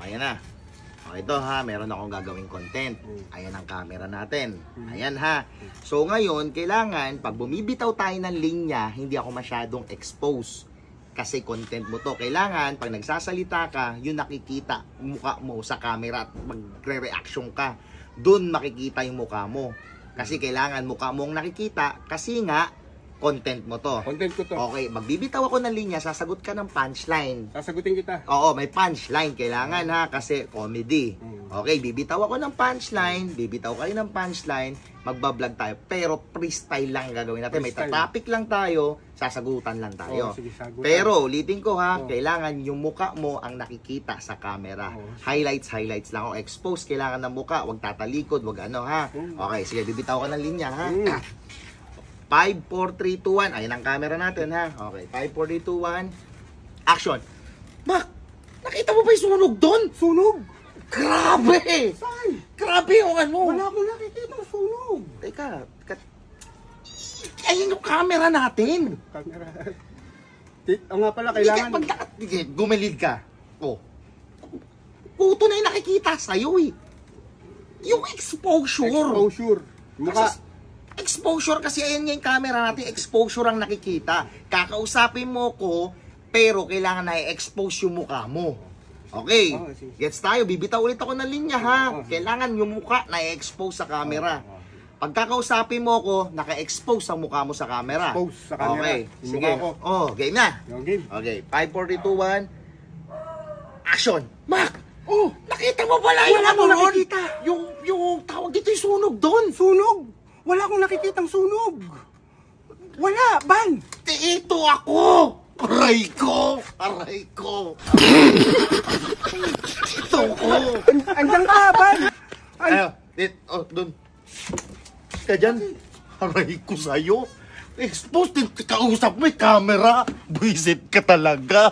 ayan na. O, ito ha, meron akong gagawing content. Ayan ang camera natin. Ayan ha. So ngayon, kailangan, pag bumibitaw tayo ng linya, hindi ako masyadong expose. Kasi content mo to. Kailangan, pag nagsasalita ka, yung nakikita mukha mo sa camera at magre-reaction ka. Doon makikita yung mukha mo. Kasi kailangan mukha mong nakikita kasi nga, content mo to. Content ko to. Okay, magbibitaw ako ng linya, sasagot ka ng punchline. Sasagutin kita. Oo, may punchline. Kailangan ha, kasi comedy. Okay, bibitaw ako ng punchline, bibitaw kayo ng punchline, magbablog tayo. Pero freestyle lang gagawin natin. May topic lang tayo, sasagutan lang tayo. Sige, sagutan. Pero, ulitin ko ha, kailangan yung muka mo ang nakikita sa camera. Highlights lang. O expose, kailangan ng muka, wag tatalikod, wag ano ha. Okay, sige, bibitaw ko ng linya ha. 5, 4, 3, 2, 1. Ayan ang camera natin ha. Okay, 5, 4, 3, 2, 1. Action! Mak! Nakita mo ba yung sunog doon? Sunog! Grabe! Saan? Grabe yung ano! Wala akong nakikita ng sunog. Teka, ayun yung camera natin! Camera. O nga pala, kailangan... Gumilid ka. Oh. Puto na yung nakikita sa'yo eh. Yung exposure. Exposure. Mukha. Exposure kasi ayan nga yung camera natin, exposure ang nakikita. Kakausapin mo ko, pero kailangan na i-expose yung mukha mo. Okay, gets tayo, bibitaw ulit ako ng linya ha. Kailangan yung mukha na i-expose sa camera. Pagkakausapin mo ko, naka-expose ang mukha mo sa camera. Expose sa camera. Okay, sige. Oh, game na. Game. Okay, 5, 4, 3, 2, 1. Action! Mac! Oh, nakita mo pala yung ano doon? Yung tawag dito yung sunog doon. Sunog! Wala akong nakikitang sunog. Wala, Ban. Ito ako. Aray ko. Aray ko. Ito ko. Andiyan ka, Ban. Ayo, doon. Ka dyan. Aray ko sa'yo. Expose din. Kausap mo yung camera. Buisit ka talaga.